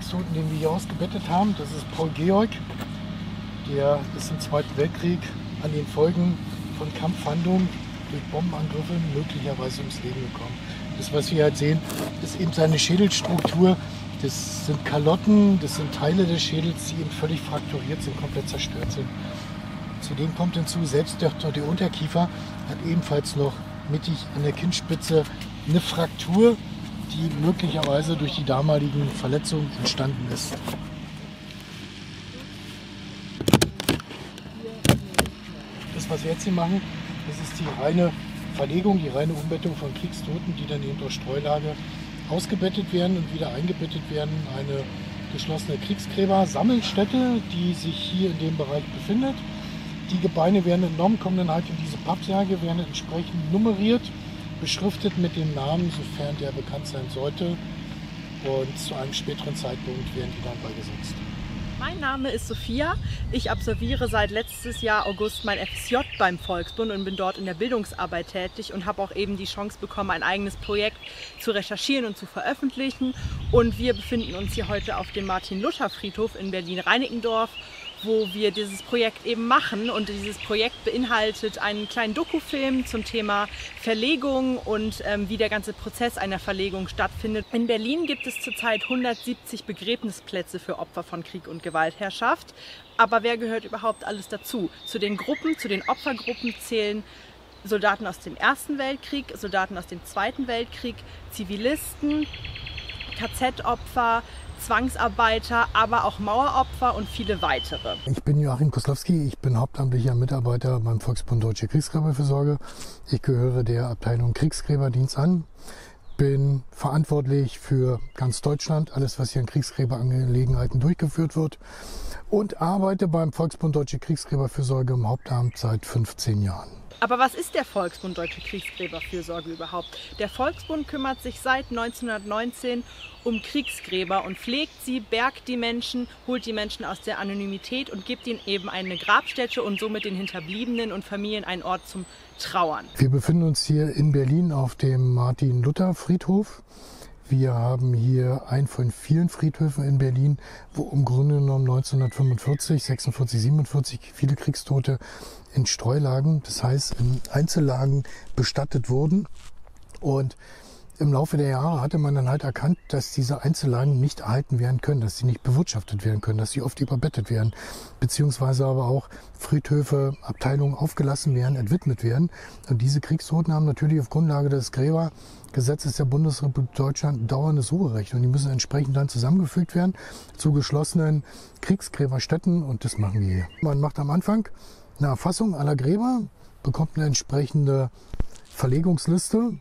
Kriegstoten, den wir hier ausgebettet haben. Das ist Paul Georg. Der ist im Zweiten Weltkrieg an den Folgen von Kampfhandlungen durch Bombenangriffe möglicherweise ums Leben gekommen. Das, was wir halt sehen, ist eben seine Schädelstruktur. Das sind Kalotten, das sind Teile des Schädels, die eben völlig frakturiert sind, komplett zerstört sind. Zudem kommt hinzu, selbst der Unterkiefer hat ebenfalls noch mittig an der Kinnspitze eine Fraktur, die möglicherweise durch die damaligen Verletzungen entstanden ist. Das, was wir jetzt hier machen, das ist die reine Verlegung, die reine Umbettung von Kriegstoten, die dann eben durch Streulage ausgebettet werden und wieder eingebettet werden. Eine geschlossene Kriegsgräber-Sammelstätte, die sich hier in dem Bereich befindet. Die Gebeine werden entnommen, kommen dann halt in diese Pappsärge, werden entsprechend nummeriert, beschriftet mit dem Namen, sofern der bekannt sein sollte. Und zu einem späteren Zeitpunkt werden die dann beigesetzt. Mein Name ist Sophia. Ich absolviere seit letztes Jahr August mein FSJ beim Volksbund und bin dort in der Bildungsarbeit tätig und habe auch eben die Chance bekommen, ein eigenes Projekt zu recherchieren und zu veröffentlichen. Und wir befinden uns hier heute auf dem Martin-Luther-Friedhof in Berlin-Reinickendorf, wo wir dieses Projekt eben machen. Und dieses Projekt beinhaltet einen kleinen Dokufilm zum Thema Verlegung und wie der ganze Prozess einer Verlegung stattfindet. In Berlin gibt es zurzeit 170 Begräbnisplätze für Opfer von Krieg und Gewaltherrschaft. Aber wer gehört überhaupt alles dazu? Zu den Gruppen, zu den Opfergruppen zählen Soldaten aus dem Ersten Weltkrieg, Soldaten aus dem Zweiten Weltkrieg, Zivilisten, KZ-Opfer, Zwangsarbeiter, aber auch Maueropfer und viele weitere. Ich bin Joachim Koslowski, ich bin hauptamtlicher Mitarbeiter beim Volksbund Deutsche Kriegsgräberfürsorge. Ich gehöre der Abteilung Kriegsgräberdienst an, bin verantwortlich für ganz Deutschland, alles was hier in Kriegsgräberangelegenheiten durchgeführt wird und arbeite beim Volksbund Deutsche Kriegsgräberfürsorge im Hauptamt seit 15 Jahren. Aber was ist der Volksbund Deutsche Kriegsgräberfürsorge überhaupt? Der Volksbund kümmert sich seit 1919 um Kriegsgräber und pflegt sie, bergt die Menschen, holt die Menschen aus der Anonymität und gibt ihnen eben eine Grabstätte und somit den Hinterbliebenen und Familien einen Ort zum Trauern. Wir befinden uns hier in Berlin auf dem Martin-Luther-Friedhof. Wir haben hier einen von vielen Friedhöfen in Berlin, wo im Grunde genommen 1945, 46, 47 viele Kriegstote in Streulagen, das heißt in Einzellagen bestattet wurden. Und im Laufe der Jahre hatte man dann halt erkannt, dass diese Einzellagen nicht erhalten werden können, dass sie nicht bewirtschaftet werden können, dass sie oft überbettet werden, beziehungsweise aber auch Friedhöfe, Abteilungen aufgelassen werden, entwidmet werden. Und diese Kriegstoten haben natürlich auf Grundlage des Gräbergesetzes der Bundesrepublik Deutschland dauerndes Ruherecht. Und die müssen entsprechend dann zusammengefügt werden zu geschlossenen Kriegsgräberstätten. Und das machen wir hier. Man macht am Anfang eine Erfassung aller Gräber, bekommt eine entsprechende Verlegungsliste.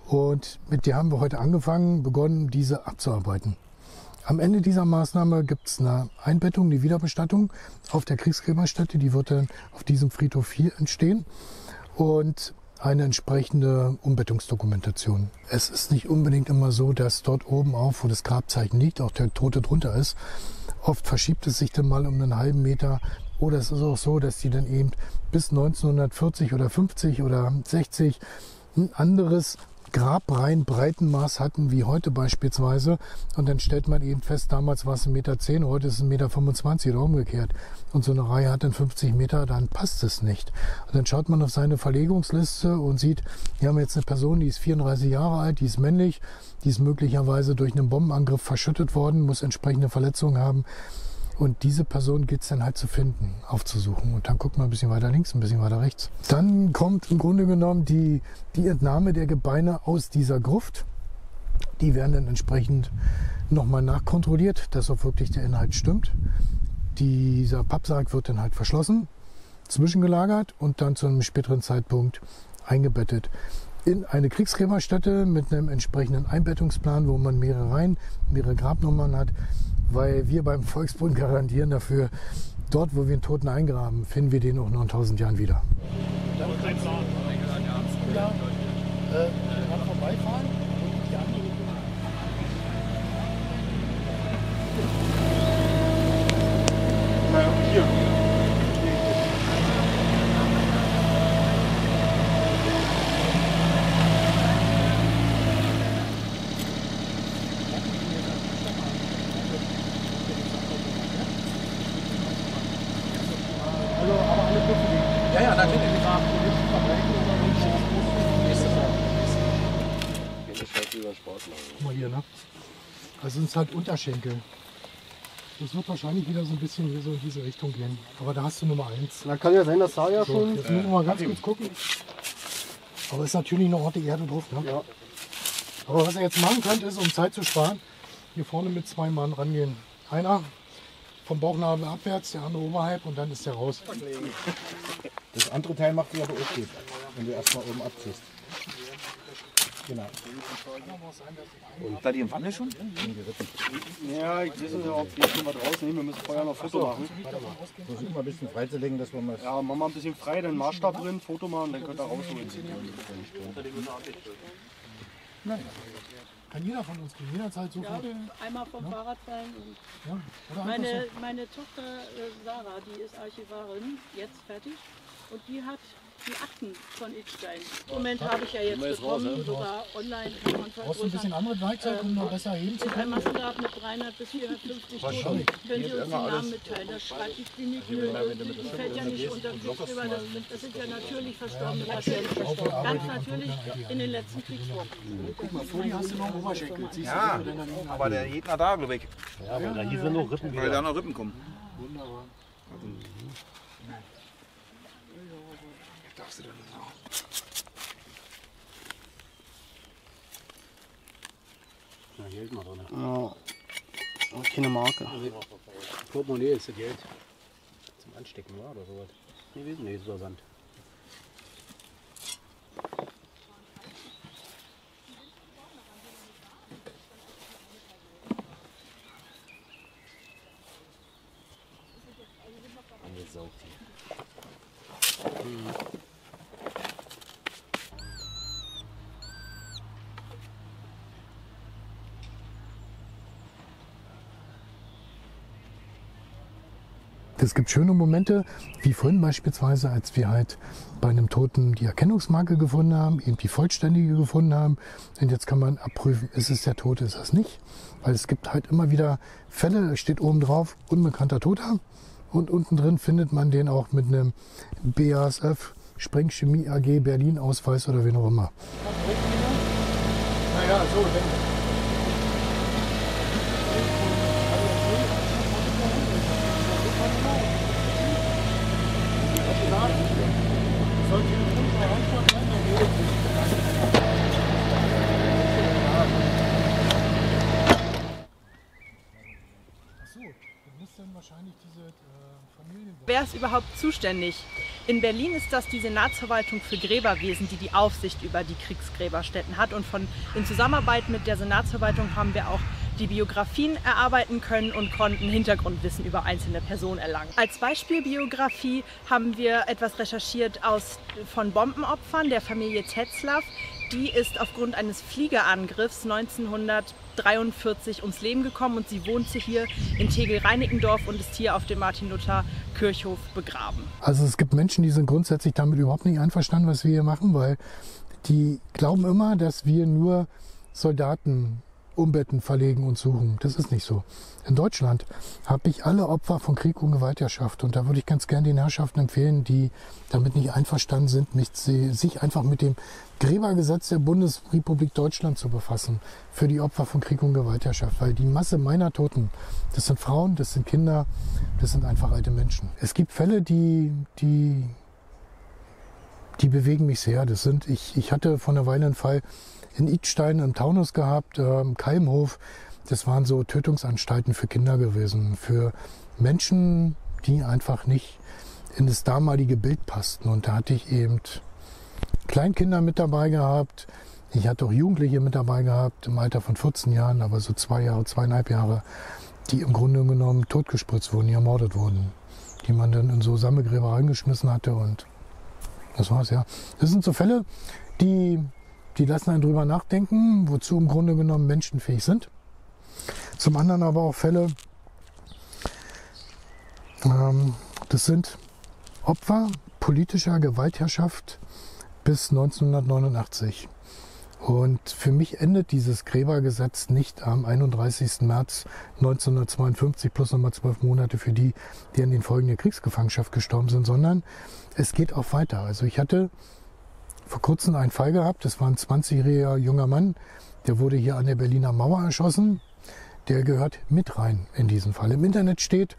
Und mit der haben wir heute begonnen, diese abzuarbeiten. Am Ende dieser Maßnahme gibt es eine Einbettung, die Wiederbestattung auf der Kriegsgräberstätte. Die wird dann auf diesem Friedhof hier entstehen. Und eine entsprechende Umbettungsdokumentation. Es ist nicht unbedingt immer so, dass dort oben auf, wo das Grabzeichen liegt, auch der Tote drunter ist. Oft verschiebt es sich dann mal um einen halben Meter. Oder es ist auch so, dass die dann eben bis 1940 oder 50 oder 60 ein anderes Grabreihenbreitenmaß hatten, wie heute beispielsweise. Und dann stellt man eben fest, damals war es 1,10 Meter, heute ist es 1,25 Meter oder umgekehrt. Und so eine Reihe hat dann 50 Meter, dann passt es nicht. Und dann schaut man auf seine Verlegungsliste und sieht, wir haben jetzt eine Person, die ist 34 Jahre alt, die ist männlich, die ist möglicherweise durch einen Bombenangriff verschüttet worden, muss entsprechende Verletzungen haben. Und diese Person gilt es dann halt zu finden, aufzusuchen. Und dann guckt man ein bisschen weiter links, ein bisschen weiter rechts. Dann kommt im Grunde genommen die Entnahme der Gebeine aus dieser Gruft. Die werden dann entsprechend nochmal nachkontrolliert, dass auch wirklich der Inhalt stimmt. Dieser Pappsarg wird dann halt verschlossen, zwischengelagert und dann zu einem späteren Zeitpunkt eingebettet in eine Kriegsgräberstätte mit einem entsprechenden Einbettungsplan, wo man mehrere Reihen, mehrere Grabnummern hat. Weil wir beim Volksbund garantieren dafür, dort, wo wir einen Toten eingraben, finden wir den auch noch in 1000 Jahren wieder. Dann vorbeifahren und die andere. Hier. Guck mal hier, ne? Also sind es halt Unterschenkel. Das wird wahrscheinlich wieder so ein bisschen hier so in diese Richtung gehen. Aber da hast du Nummer 1. Na, kann ja sein, das sah ja So, schon. jetzt müssen wir mal ganz kurz gucken. Aber ist natürlich noch harte Erde drauf, ne? Ja. Aber was ihr jetzt machen könnt, ist, um Zeit zu sparen, hier vorne mit 2 Mann rangehen. Einer vom Bauchnabel abwärts, der andere oberhalb und dann ist der raus. Das andere Teil macht sich aber auch gut, wenn du erstmal oben abziehst. Genau. Und seid ihr im Wandel schon? Ja, ich weiß nicht, ob wir schon was rausnehmen. Wir müssen vorher noch Foto machen. Versuch mal ein bisschen freizulegen, dass wir mal. Ja, machen wir ein bisschen frei, dann Maßstab drin, Foto machen, dann könnt ihr rausholen. Nein. Kann jeder von uns gehen, jederzeit so. Ja, einmal vom Fahrrad fallen. Und Ja, oder meine Tochter Sarah, die ist Archivarin, jetzt fertig. Und die hat die Akten von Idstein. Im Moment habe ich ja jetzt bekommen, sogar online. Kann man brauchst du ein bisschen andere Werkzeug, um noch besser heben zu ein können? Massengrab mit 300 bis 450 Toten. Können Sie uns den Namen mitteilen? Das schreibt die Klinik. Die fällt ja nicht unter Kriegsgräber. Das sind ja natürlich verstorbene Patienten. Ganz natürlich in den letzten Kriegswochen. Guck mal, vor dir hast du noch einen Oberschenkel. Siehst Ja, du, wenn er aber der Gegner da, glaube ich. Ja, weil da hier sind noch Rippen Weil da noch Rippen kommen. Wunderbar. Darfst du da nicht raus? Ja, Geld mal drin. Ja, keine Marke. Portemonnaie ist das Geld. Zum Anstecken, oder sowas. Nee, wissen nicht, so Sand. Angesaugt hier. Es gibt schöne Momente, wie vorhin beispielsweise, als wir halt bei einem Toten die Erkennungsmarke gefunden haben, eben die vollständige gefunden haben. Und jetzt kann man abprüfen, ist es der Tote, ist es nicht. Weil es gibt halt immer wieder Fälle, da steht oben drauf, unbekannter Toter. Und unten drin findet man den auch mit einem BASF Sprengchemie AG Berlin Ausweis oder wen auch immer. Naja, so, Wer ist überhaupt zuständig? In Berlin ist das die Senatsverwaltung für Gräberwesen, die die Aufsicht über die Kriegsgräberstätten hat. Und in Zusammenarbeit mit der Senatsverwaltung haben wir auch die Biografien erarbeiten können und konnten Hintergrundwissen über einzelne Personen erlangen. Als Beispielbiografie haben wir etwas recherchiert von Bombenopfern der Familie Tetzlaff. Die ist aufgrund eines Fliegerangriffs 1943 ums Leben gekommen und sie wohnte hier in Tegel-Reinickendorf und ist hier auf dem Martin-Luther-Kirchhof begraben. Also es gibt Menschen, die sind grundsätzlich damit überhaupt nicht einverstanden, was wir hier machen, weil die glauben immer, dass wir nur Soldaten umbetten, verlegen und suchen. Das ist nicht so. In Deutschland habe ich alle Opfer von Krieg und Gewaltherrschaft und da würde ich ganz gern den Herrschaften empfehlen, die damit nicht einverstanden sind, sich einfach mit dem Gräbergesetz der Bundesrepublik Deutschland zu befassen für die Opfer von Krieg und Gewaltherrschaft, weil die Masse meiner Toten, das sind Frauen, das sind Kinder, das sind einfach alte Menschen. Es gibt Fälle, die bewegen mich sehr. Ich hatte vor einer Weile einen Fall in Idstein im Taunus gehabt, im Keimhof. Das waren so Tötungsanstalten für Kinder gewesen, für Menschen, die einfach nicht in das damalige Bild passten. Und da hatte ich eben Kleinkinder mit dabei gehabt. Ich hatte auch Jugendliche mit dabei gehabt, im Alter von 14 Jahren, aber so 2 Jahre, 2,5 Jahre, die im Grunde genommen totgespritzt wurden, die ermordet wurden, die man dann in so Sammelgräber reingeschmissen hatte und das war's, ja. Das sind so Fälle, die lassen einen drüber nachdenken, wozu im Grunde genommen Menschen fähig sind. Zum anderen aber auch Fälle, das sind Opfer politischer Gewaltherrschaft bis 1989. Und für mich endet dieses Gräbergesetz nicht am 31. März 1952 plus nochmal 12 Monate für die in den Folgen der Kriegsgefangenschaft gestorben sind, sondern es geht auch weiter. Also ich hatte vor kurzem einen Fall gehabt, das war ein 20-jähriger junger Mann, der wurde hier an der Berliner Mauer erschossen. Der gehört mit rein in diesen Fall. Im Internet steht,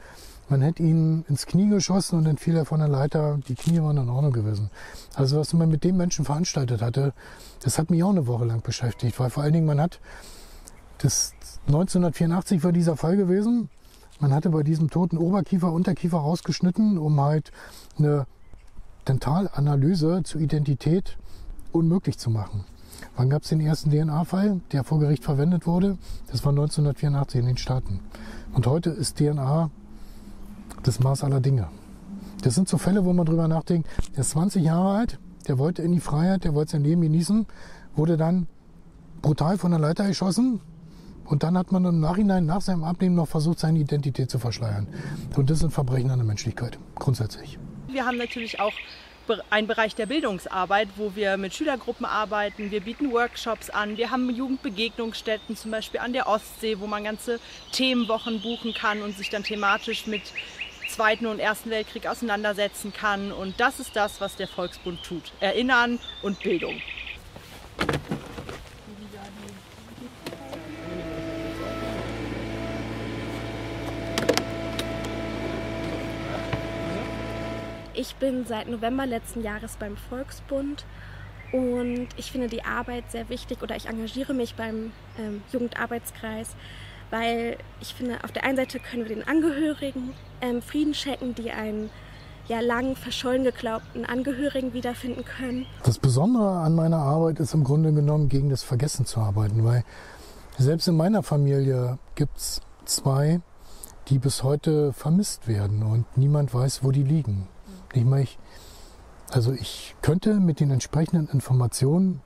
man hätte ihn ins Knie geschossen und dann fiel er von der Leiter. Die Knie waren in Ordnung gewesen. Also was man mit dem Menschen veranstaltet hatte, das hat mich auch eine Woche lang beschäftigt. Weil vor allen Dingen man hat, 1984 war dieser Fall gewesen. Man hatte bei diesem Toten Oberkiefer, Unterkiefer rausgeschnitten, um halt eine Dentalanalyse zur Identität unmöglich zu machen. Wann gab es den ersten DNA-Fall, der vor Gericht verwendet wurde? Das war 1984 in den Staaten. Und heute ist DNA das Maß aller Dinge. Das sind so Fälle, wo man drüber nachdenkt, der ist 20 Jahre alt, der wollte in die Freiheit, der wollte sein Leben genießen, wurde dann brutal von der Leiter geschossen und dann hat man im Nachhinein nach seinem Ableben noch versucht, seine Identität zu verschleiern. Und das sind Verbrechen an der Menschlichkeit, grundsätzlich. Wir haben natürlich auch einen Bereich der Bildungsarbeit, wo wir mit Schülergruppen arbeiten. Wir bieten Workshops an. Wir haben Jugendbegegnungsstätten, zum Beispiel an der Ostsee, wo man ganze Themenwochen buchen kann und sich dann thematisch mit Zweiten und Ersten Weltkrieg auseinandersetzen kann. Und das ist das, was der Volksbund tut. Erinnern und Bildung. Ich bin seit November letzten Jahres beim Volksbund und ich finde die Arbeit sehr wichtig oder ich engagiere mich beim Jugendarbeitskreis, weil ich finde, auf der einen Seite können wir den Angehörigen Frieden schenken, die einen ja lang verschollen geglaubten Angehörigen wiederfinden können. Das Besondere an meiner Arbeit ist im Grunde genommen, gegen das Vergessen zu arbeiten, weil selbst in meiner Familie gibt es 2, die bis heute vermisst werden und niemand weiß, wo die liegen. Ich könnte mit den entsprechenden Informationen,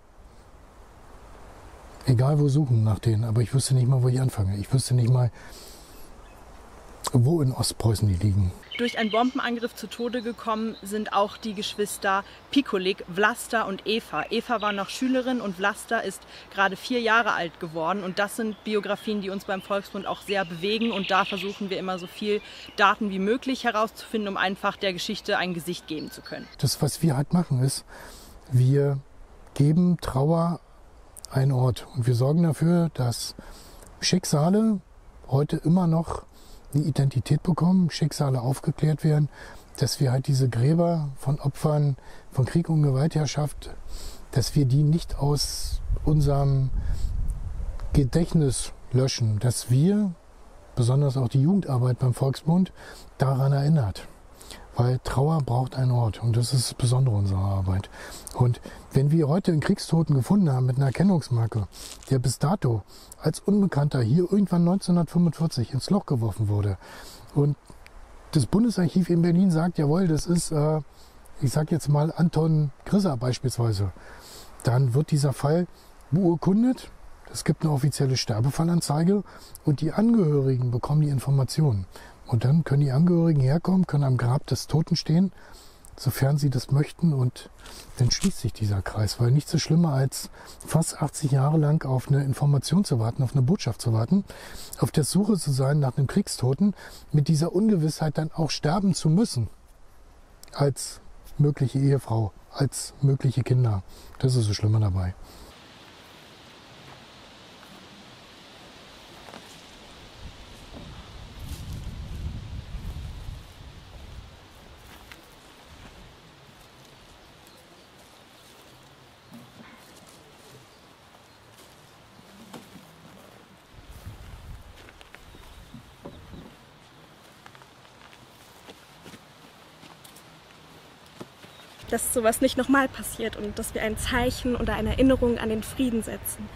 egal wo, suchen nach denen, aber ich wüsste nicht mal, wo ich anfange. Ich wüsste nicht mal, wo in Ostpreußen die liegen. Durch einen Bombenangriff zu Tode gekommen sind auch die Geschwister Pikolik, Vlasta und Eva. Eva war noch Schülerin und Vlasta ist gerade 4 Jahre alt geworden. Und das sind Biografien, die uns beim Volksbund auch sehr bewegen. Und da versuchen wir immer so viel Daten wie möglich herauszufinden, um einfach der Geschichte ein Gesicht geben zu können. Das, was wir halt machen, ist, wir geben Trauer einen Ort. Und wir sorgen dafür, dass Schicksale heute immer noch eine Identität bekommen, Schicksale aufgeklärt werden, dass wir halt diese Gräber von Opfern von Krieg und Gewaltherrschaft, dass wir die nicht aus unserem Gedächtnis löschen, dass wir, besonders auch die Jugendarbeit beim Volksbund, daran erinnert. Weil Trauer braucht einen Ort und das ist das Besondere unserer Arbeit. Und wenn wir heute einen Kriegstoten gefunden haben mit einer Erkennungsmarke, der bis dato als Unbekannter hier irgendwann 1945 ins Loch geworfen wurde und das Bundesarchiv in Berlin sagt, jawohl, das ist, ich sage jetzt mal Anton Grisser beispielsweise, dann wird dieser Fall beurkundet, es gibt eine offizielle Sterbefallanzeige und die Angehörigen bekommen die Informationen. Und dann können die Angehörigen herkommen, können am Grab des Toten stehen, sofern sie das möchten. Und dann schließt sich dieser Kreis, weil nichts so schlimmer als fast 80 Jahre lang auf eine Information zu warten, auf eine Botschaft zu warten, auf der Suche zu sein nach einem Kriegstoten, mit dieser Ungewissheit dann auch sterben zu müssen. Als mögliche Ehefrau, als mögliche Kinder. Das ist so Schlimme dabei. Dass sowas nicht nochmal passiert und dass wir ein Zeichen oder eine Erinnerung an den Frieden setzen.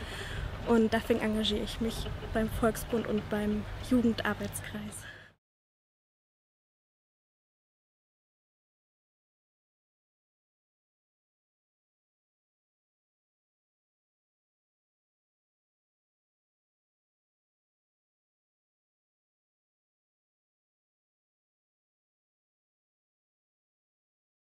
Und deswegen engagiere ich mich beim Volksbund und beim Jugendarbeitskreis.